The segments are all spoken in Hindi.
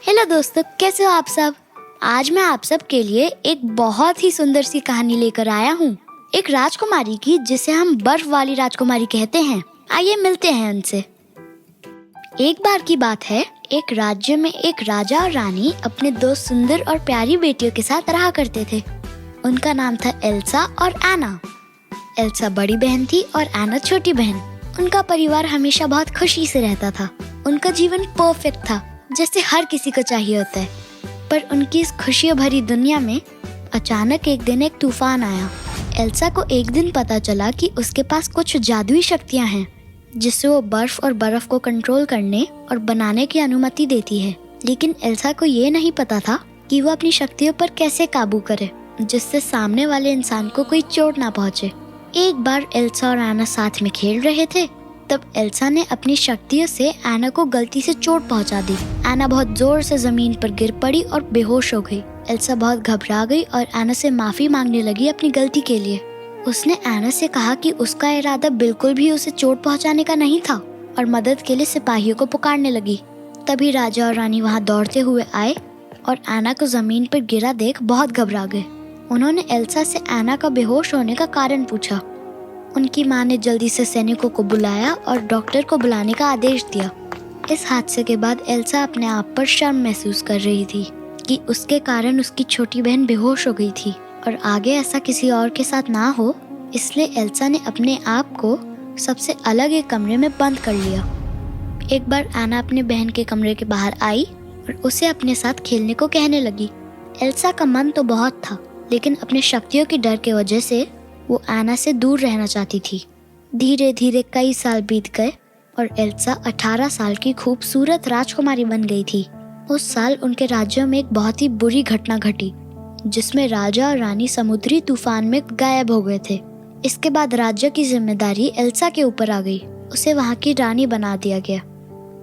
हेलो दोस्तों, कैसे हो आप सब। आज मैं आप सब के लिए एक बहुत ही सुंदर सी कहानी लेकर आया हूँ। एक राजकुमारी की, जिसे हम बर्फ वाली राजकुमारी कहते हैं। आइए मिलते हैं उनसे। एक बार की बात है, एक राज्य में एक राजा और रानी अपने दो सुंदर और प्यारी बेटियों के साथ रहा करते थे। उनका नाम था एल्सा और एना। एल्सा बड़ी बहन थी और एना छोटी बहन। उनका परिवार हमेशा बहुत खुशी से रहता था। उनका जीवन परफेक्ट था, जैसे हर किसी को चाहिए होता है। पर उनकी इस खुशियों भरी दुनिया में अचानक एक दिन एक तूफान आया। एल्सा को एक दिन पता चला कि उसके पास कुछ जादुई शक्तियां हैं, जिससे वो बर्फ और बर्फ को कंट्रोल करने और बनाने की अनुमति देती है। लेकिन एल्सा को ये नहीं पता था कि वो अपनी शक्तियों पर कैसे काबू करे, जिससे सामने वाले इंसान को कोई चोट ना पहुंचे। एक बार एल्सा और एना साथ में खेल रहे थे, तब एल्सा ने अपनी शक्तियों से एना को गलती से चोट पहुंचा दी। एना बहुत जोर से जमीन पर गिर पड़ी और बेहोश हो गई। एल्सा बहुत घबरा गई और एना से माफी मांगने लगी अपनी गलती के लिए। उसने एना से कहा कि उसका इरादा बिल्कुल भी उसे चोट पहुंचाने का नहीं था और मदद के लिए सिपाहियों को पुकारने लगी। तभी राजा और रानी वहां दौड़ते हुए आए और एना को जमीन पर गिरा देख बहुत घबरा गए। उन्होंने एल्सा से एना का बेहोश होने का कारण पूछा। उनकी माँ ने जल्दी से सैनिकों को बुलाया और डॉक्टर को बुलाने का आदेश दिया। इस हादसे के बाद एल्सा अपने आप पर शर्म महसूस कर रही थी कि उसके कारण उसकी छोटी बहन बेहोश हो गई थी और आगे ऐसा किसी और के साथ ना हो, इसलिए एल्सा ने अपने आप को सबसे अलग एक कमरे में बंद कर लिया। एक बार एना अपने बहन के कमरे के बाहर आई और उसे अपने साथ खेलने को कहने लगी। एल्सा का मन तो बहुत था, लेकिन अपने शक्तियों की डर की वजह से वो एना से दूर रहना चाहती थी। धीरे धीरे कई साल बीत गए और एल्सा 18 साल की खूबसूरत राजकुमारी बन गई थी। उस साल उनके राज्य में एक बहुत ही बुरी घटना घटी, जिसमें राजा और रानी समुद्री तूफान में गायब हो गए थे। इसके बाद राज्य की जिम्मेदारी एल्सा के ऊपर आ गई। उसे वहाँ की रानी बना दिया गया।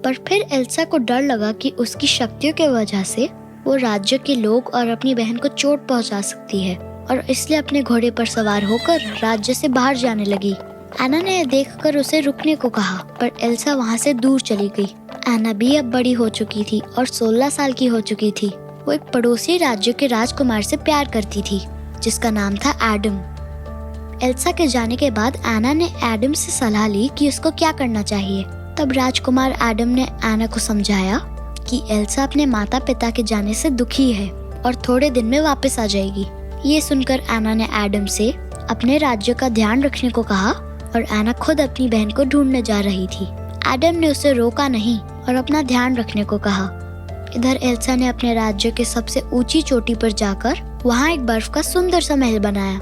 पर फिर एल्सा को डर लगा कि उसकी शक्तियों की वजह से वो राज्य के लोग और अपनी बहन को चोट पहुँचा सकती है, और इसलिए अपने घोड़े पर सवार होकर राज्य से बाहर जाने लगी। एना ने देखकर उसे रुकने को कहा, पर एल्सा वहाँ से दूर चली गई। एना भी अब बड़ी हो चुकी थी और 16 साल की हो चुकी थी। वो एक पड़ोसी राज्य के राजकुमार से प्यार करती थी, जिसका नाम था एडम। एल्सा के जाने के बाद एना ने एडम से सलाह ली कि उसको क्या करना चाहिए। तब राजकुमार एडम ने एना को समझाया कि एल्सा अपने माता पिता के जाने से दुखी है और थोड़े दिन में वापस आ जाएगी। ये सुनकर एना ने एडम से अपने राज्य का ध्यान रखने को कहा और एना खुद अपनी बहन को ढूंढने जा रही थी। एडम ने उसे रोका नहीं और अपना ध्यान रखने को कहा। इधर एल्सा ने अपने राज्य के सबसे ऊंची चोटी पर जाकर वहाँ एक बर्फ का सुंदर सा महल बनाया,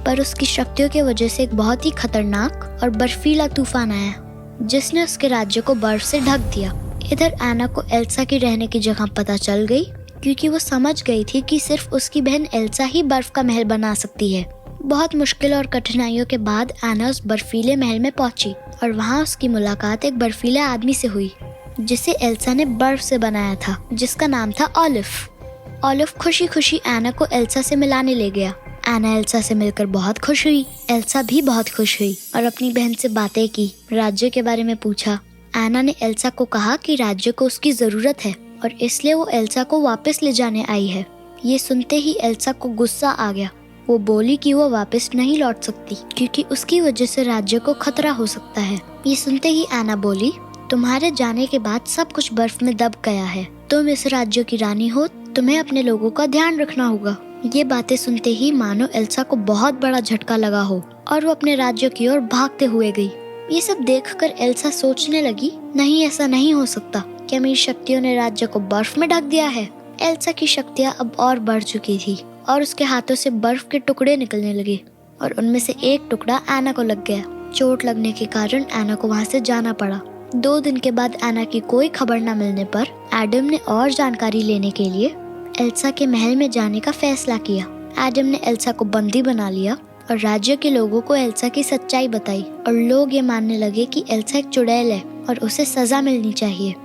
पर उसकी शक्तियों की वजह से एक बहुत ही खतरनाक और बर्फीला तूफान आया, जिसने उसके राज्य को बर्फ से ढक दिया। इधर एना को एल्सा की रहने की जगह पता चल गई, क्योंकि वो समझ गई थी कि सिर्फ उसकी बहन एल्सा ही बर्फ का महल बना सकती है। बहुत मुश्किल और कठिनाइयों के बाद एना उस बर्फीले महल में पहुंची और वहां उसकी मुलाकात एक बर्फीले आदमी से हुई, जिसे एल्सा ने बर्फ से बनाया था, जिसका नाम था ओलिफ। ओलिफ खुशी खुशी एना को एल्सा से मिलाने ले गया। एना एल्सा से मिलकर बहुत खुश हुई। एल्सा भी बहुत खुश हुई और अपनी बहन से बातें की, राज्य के बारे में पूछा। एना ने एल्सा को कहा कि राज्य को उसकी जरूरत है और इसलिए वो एल्सा को वापस ले जाने आई है। ये सुनते ही एल्सा को गुस्सा आ गया। वो बोली कि वो वापस नहीं लौट सकती, क्योंकि उसकी वजह से राज्य को खतरा हो सकता है। ये सुनते ही एना बोली, तुम्हारे जाने के बाद सब कुछ बर्फ में दब गया है। तुम इस राज्य की रानी हो, तुम्हें अपने लोगों का ध्यान रखना होगा। ये बातें सुनते ही मानो एल्सा को बहुत बड़ा झटका लगा हो और वो अपने राज्य की ओर भागते हुए गई। ये सब देखकर एल्सा सोचने लगी, नहीं, ऐसा नहीं हो सकता। क्या मेरी शक्तियों ने राज्य को बर्फ में ढक दिया है? एल्सा की शक्तियाँ अब और बढ़ चुकी थी और उसके हाथों से बर्फ के टुकड़े निकलने लगे और उनमें से एक टुकड़ा एना को लग गया। चोट लगने के कारण एना को वहाँ से जाना पड़ा। 2 दिन के बाद एना की कोई खबर न मिलने पर एडम ने और जानकारी लेने के लिए एल्सा के महल में जाने का फैसला किया। एडम ने एल्सा को बंदी बना लिया और राज्य के लोगों को एल्सा की सच्चाई बताई और लोग ये मानने लगे कि एल्सा एक चुड़ैल है और उसे सजा मिलनी चाहिए।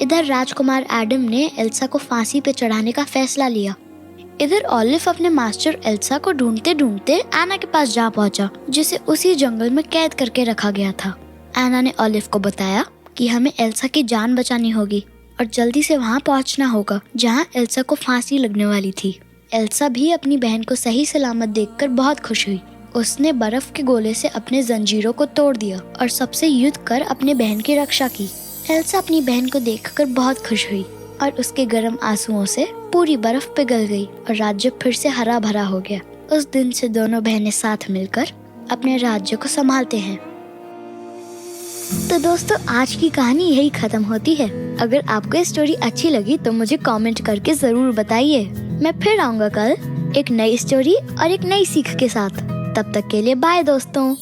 इधर राजकुमार एडम ने एल्सा को फांसी पे चढ़ाने का फैसला लिया। इधर ओलिफ अपने मास्टर एल्सा को ढूंढते ढूंढते एना के पास जा पहुंचा, जिसे उसी जंगल में कैद करके रखा गया था। एना ने ओलिफ को बताया कि हमें एल्सा की जान बचानी होगी और जल्दी से वहाँ पहुँचना होगा जहाँ एल्सा को फांसी लगने वाली थी। एल्सा भी अपनी बहन को सही सलामत देखकर बहुत खुश हुई। उसने बर्फ के गोले से अपने जंजीरों को तोड़ दिया और सबसे युद्ध कर अपने बहन की रक्षा की। एल्सा अपनी बहन को देखकर बहुत खुश हुई और उसके गर्म आंसुओं से पूरी बर्फ पिघल गई और राज्य फिर से हरा भरा हो गया। उस दिन से दोनों बहनें साथ मिलकर अपने राज्य को संभालते हैं। तो दोस्तों, आज की कहानी यही खत्म होती है। अगर आपको ये स्टोरी अच्छी लगी तो मुझे कमेंट करके जरूर बताइए। मैं फिर आऊंगा कल एक नई स्टोरी और एक नई सीख के साथ। तब तक के लिए बाय दोस्तों।